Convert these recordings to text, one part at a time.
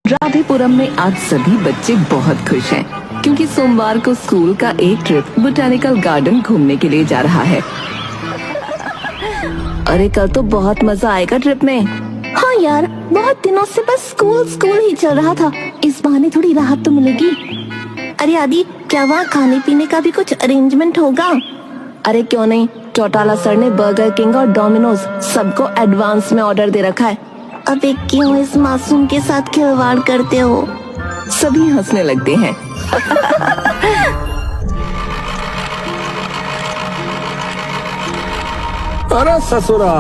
राधेपुरम में आज सभी बच्चे बहुत खुश हैं क्योंकि सोमवार को स्कूल का एक ट्रिप बोटेनिकल गार्डन घूमने के लिए जा रहा है। अरे कल तो बहुत मजा आएगा ट्रिप में। हाँ यार, बहुत दिनों से बस स्कूल ही चल रहा था। इस बहाने थोड़ी राहत तो मिलेगी। अरे आदि, क्या वहाँ खाने पीने का भी कुछ अरेंजमेंट होगा? अरे क्यों नहीं, चौटाला सर ने बर्गर किंग और डोमिनोज सबको एडवांस में ऑर्डर दे रखा है। अबे क्यों इस मासूम के साथ खिलवाड़ करते हो? सभी हंसने लगते हैं। अरे ससुरा,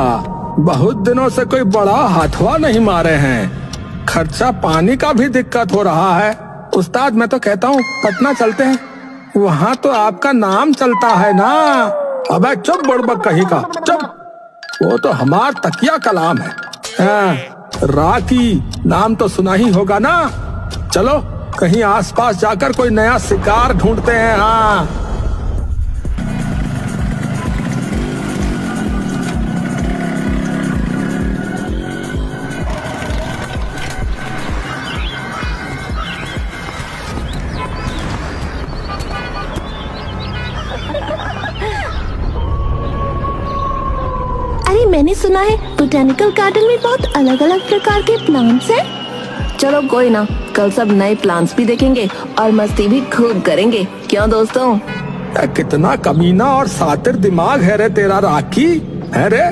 बहुत दिनों से कोई बड़ा हाथवा नहीं मारे हैं। खर्चा पानी का भी दिक्कत हो रहा है। उस्ताद, मैं तो कहता हूँ पटना चलते हैं, वहाँ तो आपका नाम चलता है ना। अबे चुप बुड़बक कहीं का, चुप। वो तो हमार तकिया कलाम है। हाँ, राकी नाम तो सुना ही होगा ना। चलो कहीं आसपास जाकर कोई नया शिकार ढूंढते हैं। हाँ, अरे मैंने सुना है बोटेनिकल गार्डन में बहुत अलग अलग प्रकार के प्लांट्स हैं। चलो कोई ना, कल सब नए प्लान्स भी देखेंगे और मस्ती भी खूब करेंगे। क्यों दोस्तों? कितना कमीना और सातिर दिमाग है रे तेरा राकी। है रे,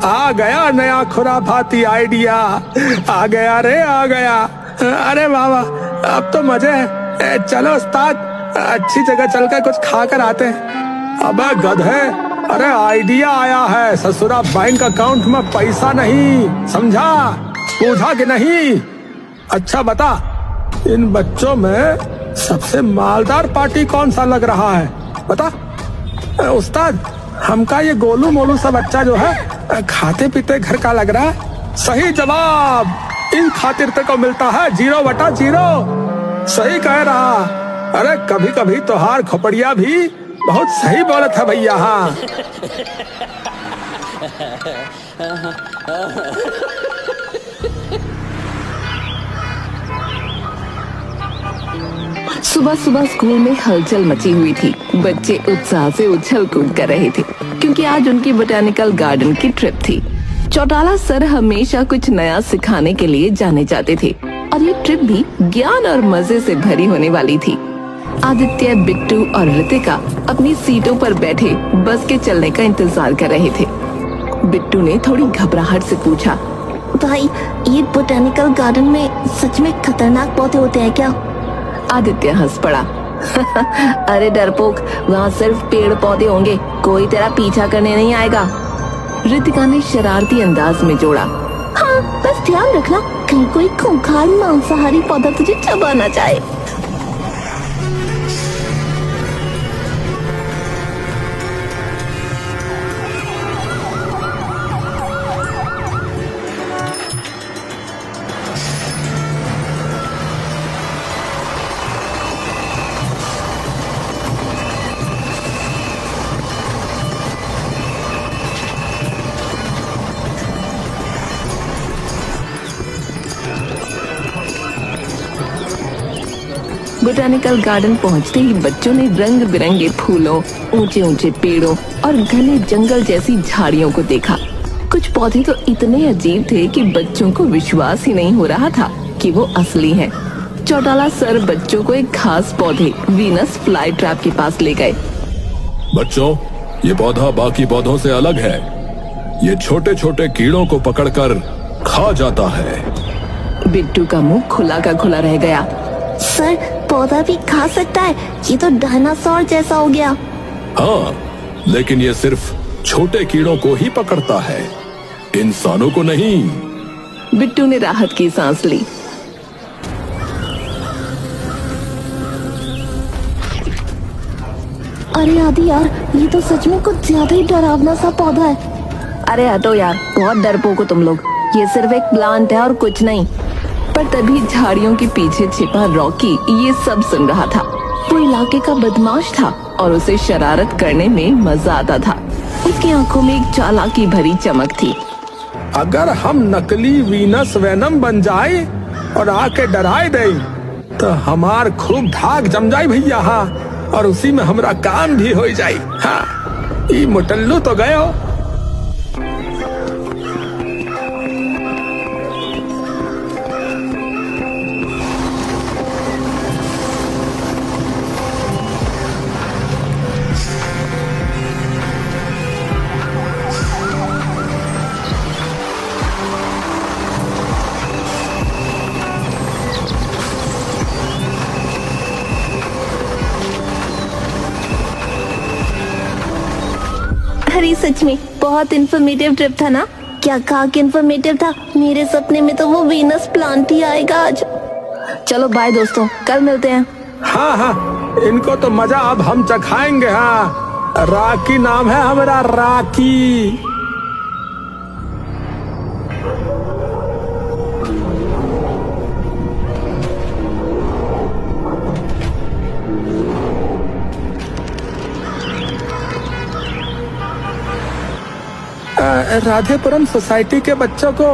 आ गया नया खुराफाती आइडिया। आ गया रे, आ गया। अरे वाह वाह, अब तो मजे है। चलो उस्ताद, अच्छी जगह चलकर कुछ खा कर आते हैं। अबे गधे, अरे आइडिया आया है ससुरा। बैंक अकाउंट में पैसा नहीं, समझा? पूछा कि नहीं? अच्छा बता, इन बच्चों में सबसे मालदार पार्टी कौन सा लग रहा है? बता। उस्ताद, हमका ये गोलू मोलू सा बच्चा जो है खाते पीते घर का लग रहा है। सही जवाब। इन खातिरते को मिलता है 0/0। सही कह रहा। अरे कभी कभी तोहार खोपड़िया भी बहुत सही बोला था भैया। हाँ, सुबह सुबह स्कूल में हलचल मची हुई थी। बच्चे उत्साह से उछल कूद कर रहे थे क्योंकि आज उनकी बोटेनिकल गार्डन की ट्रिप थी। चौटाला सर हमेशा कुछ नया सिखाने के लिए जाने जाते थे और ये ट्रिप भी ज्ञान और मजे से भरी होने वाली थी। आदित्य, बिट्टू और रितिका अपनी सीटों पर बैठे बस के चलने का इंतजार कर रहे थे। बिट्टू ने थोड़ी घबराहट से पूछा, भाई, ये बोटेनिकल गार्डन में सच में खतरनाक पौधे होते हैं क्या? आदित्य हंस पड़ा। अरे डरपोक, वहाँ सिर्फ पेड़ पौधे होंगे, कोई तेरा पीछा करने नहीं आएगा। रितिका ने शरारती अंदाज में जोड़ा। हाँ, बस ध्यान रखना कहीं कोई खूंखार मांसाहारी पौधा तुझे चबा ना जाए। बोटेनिकल गार्डन पहुंचते ही बच्चों ने रंग बिरंगे फूलों, ऊंचे ऊंचे पेड़ों और घने जंगल जैसी झाड़ियों को देखा। कुछ पौधे तो इतने अजीब थे कि बच्चों को विश्वास ही नहीं हो रहा था कि वो असली हैं। चौटाला सर बच्चों को एक खास पौधे वीनस फ्लाई ट्रैप के पास ले गए। बच्चों, ये पौधा बाकी पौधों से अलग है। ये छोटे छोटे कीड़ों को पकड़कर खा जाता है। बिट्टू का मुंह खुला का खुला रह गया। सर, पौधा भी खा सकता है? ये तो डायनासोर जैसा हो गया। हाँ, लेकिन ये सिर्फ छोटे कीड़ों को ही पकड़ता है, इंसानों को नहीं। बिट्टू ने राहत की सांस ली। अरे आदि यार, ये तो सच में कुछ ज्यादा ही डरावना सा पौधा है। अरे हटो यार, बहुत डरपोक हो तुम लोग। ये सिर्फ एक प्लांट है और कुछ नहीं। पर तभी झाड़ियों के पीछे छिपा रॉकी ये सब सुन रहा था। वो इलाके का बदमाश था और उसे शरारत करने में मजा आता था। उसकी आंखों में एक चालाकी भरी चमक थी। अगर हम नकली वीनस वेनम बन जाए और आके डराए दे तो हमार खूब धाक जम जाई भैया। हाँ, और उसी में हमरा काम भी हो जाई। हाँ, ई मोटल्लू तो गयो। अरे सच में बहुत इन्फॉर्मेटिव ट्रिप था ना। क्या कहा कि इन्फॉर्मेटिव था, मेरे सपने में तो वो वीनस प्लांट ही आएगा आज। चलो बाय दोस्तों, कल मिलते हैं। हाँ हाँ, इनको तो मजा अब हम चखाएंगे। हाँ, राकी नाम है हमारा, राकी। राधेपुरम सोसाइटी के बच्चों को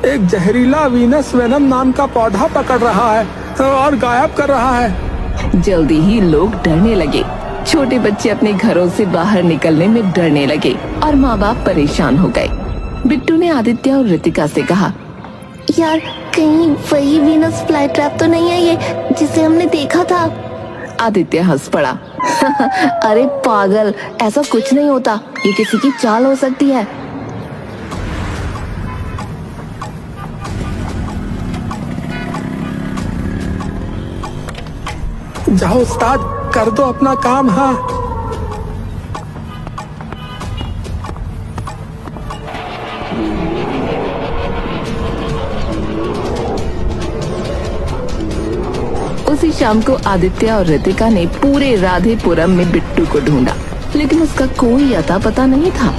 एक जहरीला वीनस वेनम नाम का पौधा पकड़ रहा है और गायब कर रहा है। जल्दी ही लोग डरने लगे। छोटे बच्चे अपने घरों से बाहर निकलने में डरने लगे और माँ बाप परेशान हो गए। बिट्टू ने आदित्य और रितिका से कहा, यार कहीं वही वीनस फ्लाई ट्रैप तो नहीं है ये जिसे हमने देखा था। आदित्य हंस पड़ा। अरे पागल, ऐसा कुछ नहीं होता, ये किसी की चाल हो सकती है। जाओ उस्ताद, कर दो अपना काम। हाँ, उसी शाम को आदित्य और रितिका ने पूरे राधेपुरम में बिट्टू को ढूंढा, लेकिन उसका कोई अता पता नहीं था।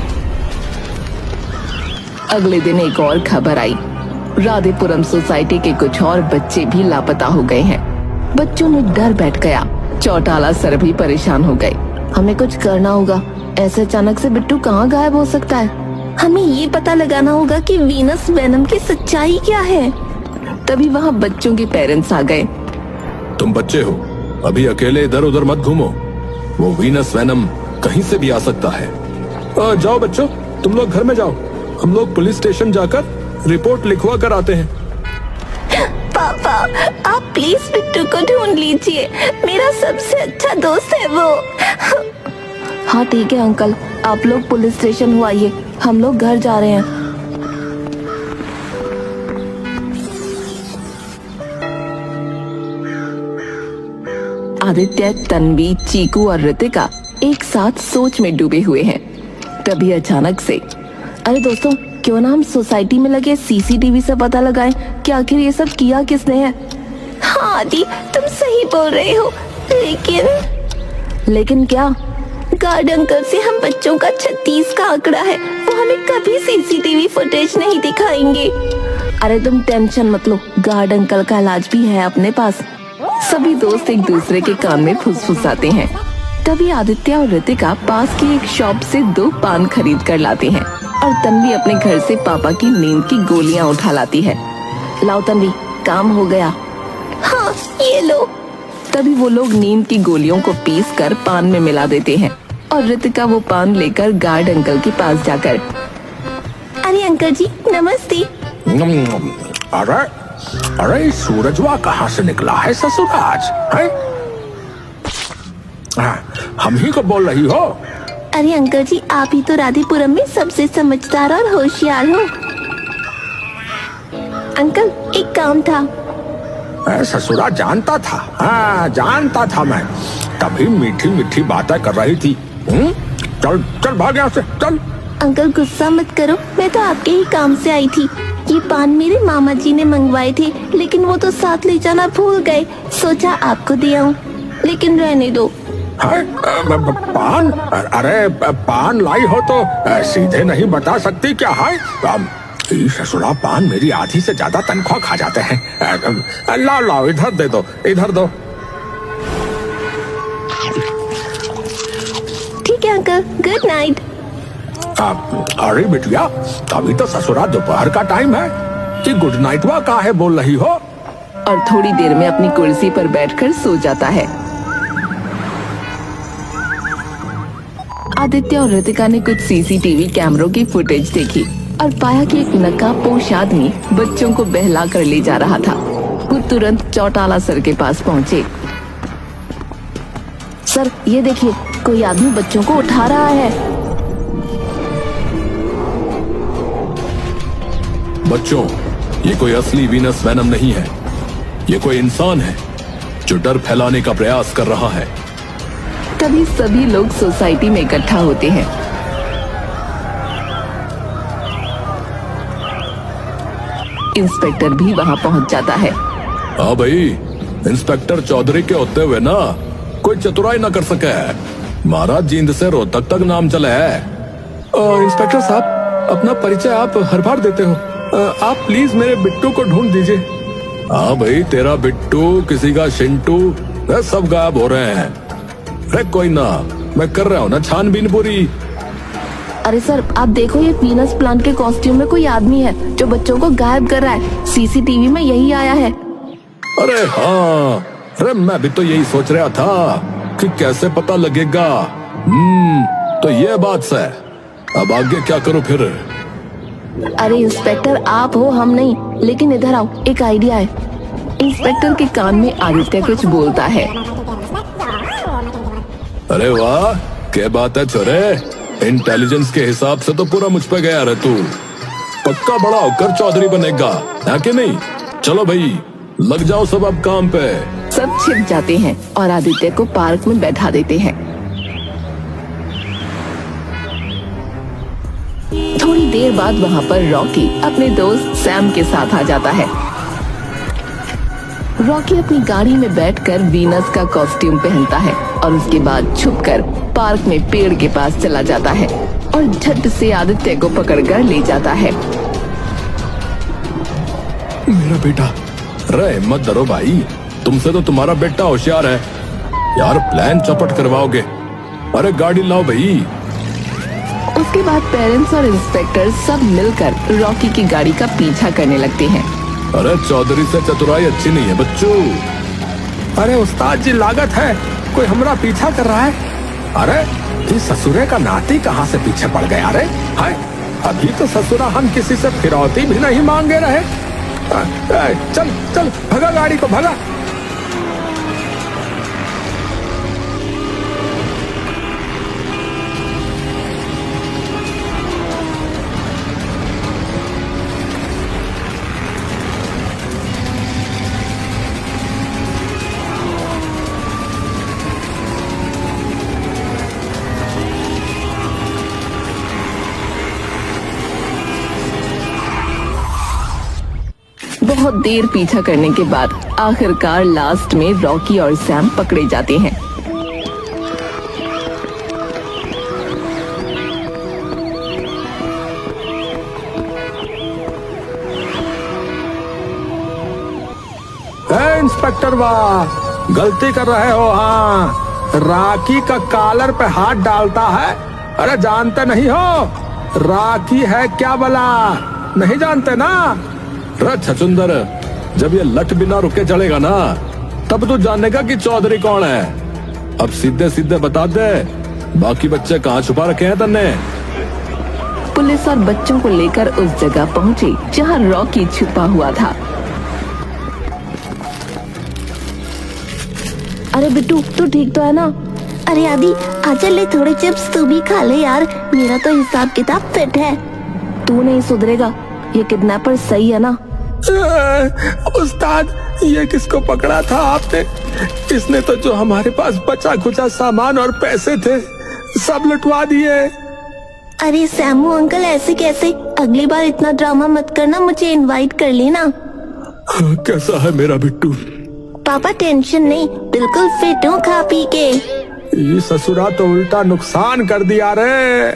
अगले दिन एक और खबर आई, राधेपुरम सोसाइटी के कुछ और बच्चे भी लापता हो गए हैं। बच्चों में डर बैठ गया। चौटाला सर भी परेशान हो गए। हमें कुछ करना होगा, ऐसे अचानक से बिट्टू कहाँ गायब हो सकता है। हमें ये पता लगाना होगा कि वीनस वेनम की सच्चाई क्या है। तभी वहाँ बच्चों के पेरेंट्स आ गए। तुम बच्चे हो, अभी अकेले इधर उधर मत घूमो, वो वीनस वेनम कहीं से भी आ सकता है। जाओ बच्चों, तुम लोग घर में जाओ, हम लोग पुलिस स्टेशन जाकर रिपोर्ट लिखवा कर आते हैं। पापा, आप प्लीज बिट्टू को ढूंढ लीजिए, मेरा सबसे अच्छा दोस्त है वो। हाँ ठीक है अंकल, आप लोग पुलिस स्टेशन हो आइए, हम लोग घर जा रहे हैं। आदित्य, तन्वी, चीकू और रितिका एक साथ सोच में डूबे हुए हैं। तभी अचानक से, अरे दोस्तों, क्यों ना हम सोसाइटी में लगे सीसीटीवी से पता लगाएं कि आखिर ये सब किया किसने है। हाँ आदि, तुम सही बोल रहे हो, लेकिन क्या? गार्ड अंकल से हम बच्चों का 36 का आंकड़ा है, वो हमें कभी सीसीटीवी फुटेज नहीं दिखाएंगे। अरे तुम टेंशन मत लो, गार्ड अंकल का इलाज भी है अपने पास। सभी दोस्त एक दूसरे के कान में फुसफुसाते हैं। तभी आदित्य और रितिका पास की एक शॉप से 2 पान खरीद कर लाते हैं और तन्वी अपने घर से पापा की नींद की गोलियां उठा लाती है। लाओ तन्वी, काम हो गया। हाँ ये लो। तभी वो लोग नींद की गोलियों को पीस कर पान में मिला देते हैं और रितिका वो पान लेकर गार्ड अंकल के पास जाकर, अरे अंकल जी नमस्ते। अरे अरे सूरजवा कहाँ से निकला है ससुराज है? हम ही को बोल रही हो? अरे अंकल जी, आप ही तो राधेपुरम में सबसे समझदार और होशियार हो। अंकल एक काम था। ससुरा जानता था, हाँ जानता था मैं, तभी मीठी मीठी बातें कर रही थी। चल चल भाग यहाँ से, चल। अंकल गुस्सा मत करो, मैं तो आपके ही काम से आई थी। ये पान मेरे मामा जी ने मंगवाए थे, लेकिन वो तो साथ ले जाना भूल गए। सोचा आपको दे आऊं, लेकिन रहने दो। पान? अरे पान लाई हो तो सीधे नहीं बता सकती क्या है? ससुरा पान मेरी आधी से ज्यादा तनख्वाह खा जाते हैं। लाओ लाओ, इधर दे दो, इधर दो। ठीक है अंकल, गुड नाइट। अरे बिटिया, अभी तो ससुरा दोपहर का टाइम है, कि गुड नाइट वा का है बोल रही हो? और थोड़ी देर में अपनी कुर्सी पर बैठकर सो जाता है। आदित्य और रितिका ने कुछ सीसीटीवी कैमरों की फुटेज देखी और पाया कि एक नकाबपोश आदमी बच्चों को बहला कर ले जा रहा था। वो तुरंत चौटाला सर के पास पहुंचे। सर ये देखिए, कोई आदमी बच्चों को उठा रहा है। बच्चों, ये कोई असली वीनस वैनम नहीं है। ये कोई इंसान है जो डर फैलाने का प्रयास कर रहा है। तभी सभी लोग सोसाइटी में इकट्ठा होते हैं। इंस्पेक्टर भी वहां पहुंच जाता है। हाँ भाई, इंस्पेक्टर चौधरी के होते हुए ना कोई चतुराई ना कर सके। महाराज जींद से रोहतक तक नाम चले है। इंस्पेक्टर साहब, अपना परिचय आप हर बार देते हो। आप प्लीज मेरे बिट्टू को ढूंढ दीजिए। हाँ भाई, तेरा बिट्टू, किसी का शिंटू, वे सब गायब हो रहे हैं। अरे कोई ना, मैं कर रहा हूँ ना छानबीन पूरी। अरे सर आप देखो, ये वीनस प्लांट के कॉस्ट्यूम में कोई आदमी है जो बच्चों को गायब कर रहा है। सीसीटीवी में यही आया है। अरे हाँ, अरे मैं भी तो यही सोच रहा था कि कैसे पता लगेगा। तो ये बात है। अब आगे क्या करूँ फिर? अरे इंस्पेक्टर आप हो, हम नहीं। लेकिन इधर आओ, एक आइडिया है। इंस्पेक्टर के कान में आदित्य कुछ बोलता है। अरे वाह, क्या बात है छोरे। इंटेलिजेंस के हिसाब से तो पूरा मुझ पे गया रे तू। पक्का बड़ा होकर चौधरी बनेगा, है कि नहीं? चलो भाई, लग जाओ सब अब काम पे। सब छिप जाते हैं और आदित्य को पार्क में बैठा देते हैं। थोड़ी देर बाद वहाँ पर रॉकी अपने दोस्त सैम के साथ आ जाता है। रॉकी अपनी गाड़ी में बैठकर वीनस का कॉस्ट्यूम पहनता है और उसके बाद छुपकर पार्क में पेड़ के पास चला जाता है और झट से आदित्य को पकड़कर ले जाता है। मेरा बेटा। अरे हिम्मत धरो भाई, तुमसे तो तुम्हारा बेटा होशियार है यार। प्लान चौपट करवाओगे। अरे गाड़ी लाओ भाई। उसके बाद पेरेंट्स और इंस्पेक्टर सब मिलकर रॉकी की गाड़ी का पीछा करने लगते हैं। अरे चौधरी से चतुराई अच्छी नहीं है बच्चों। अरे उस्ताद जी, लागत है कोई हमारा पीछा कर रहा है। अरे ये ससुरे का नाती कहाँ से पीछे पड़ गया? अरे हाय, अभी तो ससुरा हम किसी से फिरौती भी नहीं मांगे रहे। चल चल, भगा गाड़ी को, भगा। बहुत देर पीछा करने के बाद आखिरकार लास्ट में रॉकी और सैम पकड़े जाते हैं। इंस्पेक्टर वाह, गलती कर रहे हो। हाँ, राखी का कॉलर पे हाथ डालता है। अरे जानते नहीं हो राखी है क्या भला? नहीं जानते ना? छचुंदर, जब ये लट बिना रुके चढ़ेगा ना, तब तो जानेगा कि चौधरी कौन है। अब सीधे सीधे बता दे, बाकी बच्चे कहाँ छुपा रखे हैं तन्ने? पुलिस और बच्चों को लेकर उस जगह पहुंचे जहां रॉकी छुपा हुआ था। अरे बिट्टू, तू ठीक तो है ना? अरे आदि, आजा ले थोड़े चिप्स तू भी खा ले यार। मेरा तो हिसाब किताब फिट है। तू नहीं सुधरेगा। ये किडनैपर सही है ना? उस्ताद, ये किसको पकड़ा था आपने? इसने तो जो हमारे पास बचा खुचा सामान और पैसे थे सब लुटवा दिए। अरे सैमू अंकल, ऐसे कैसे? अगली बार इतना ड्रामा मत करना, मुझे इनवाइट कर लेना। कैसा है मेरा बिट्टू? पापा टेंशन नहीं, बिल्कुल फिट हूँ खा पी के। ये ससुरा तो उल्टा नुकसान कर दिया रे।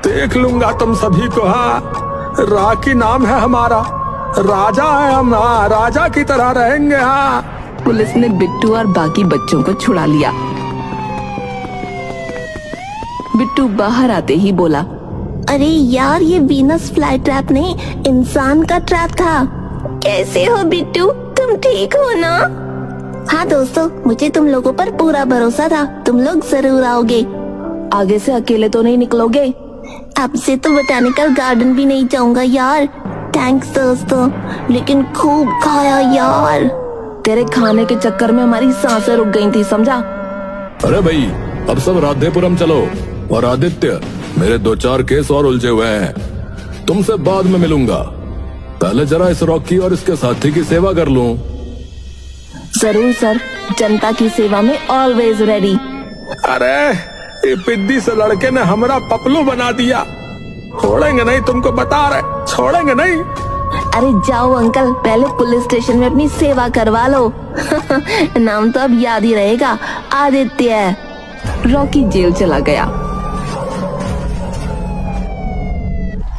देख लूंगा तुम सभी को। हाँ, राखी नाम है हमारा, राजा है हम। हाँ, राजा की तरह रहेंगे। हाँ। पुलिस ने बिट्टू और बाकी बच्चों को छुड़ा लिया। बिट्टू बाहर आते ही बोला, अरे यार, ये वीनस फ्लाई ट्रैप नहीं, इंसान का ट्रैप था। कैसे हो बिट्टू? तुम तुम ठीक हो ना? हाँ दोस्तों, मुझे तुम लोगों पर पूरा भरोसा था, तुम लोग जरूर आओगे। आगे से अकेले तो नहीं निकलोगे? अब से तो बोटेनिकल गार्डन भी नहीं जाऊंगा यार। थैंक्स दोस्तों, लेकिन खूब खाया यार। तेरे खाने के चक्कर में हमारी सांसें रुक गई थी, समझा? अरे भाई, अब सब राधेपुरम चलो। और आदित्य, मेरे 2-4 केस और उलझे हुए हैं, तुमसे बाद में मिलूंगा। पहले जरा इस रॉकी और इसके साथी की सेवा कर लूं। जरूर सर, जनता की सेवा में ऑलवेज रेडी। अरे ये पिद्दी से लड़के ने हमारा पपलू बना दिया। छोड़ेंगे नहीं, तुमको बता रहे, छोड़ेंगे नहीं। अरे जाओ अंकल, पहले पुलिस स्टेशन में अपनी सेवा करवा लो। नाम तो अब याद ही रहेगा, आदित्य। रॉकी जेल चला गया।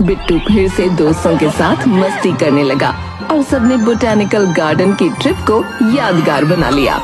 बिट्टू फिर से दोस्तों के साथ मस्ती करने लगा और सबने बोटेनिकल गार्डन की ट्रिप को यादगार बना लिया।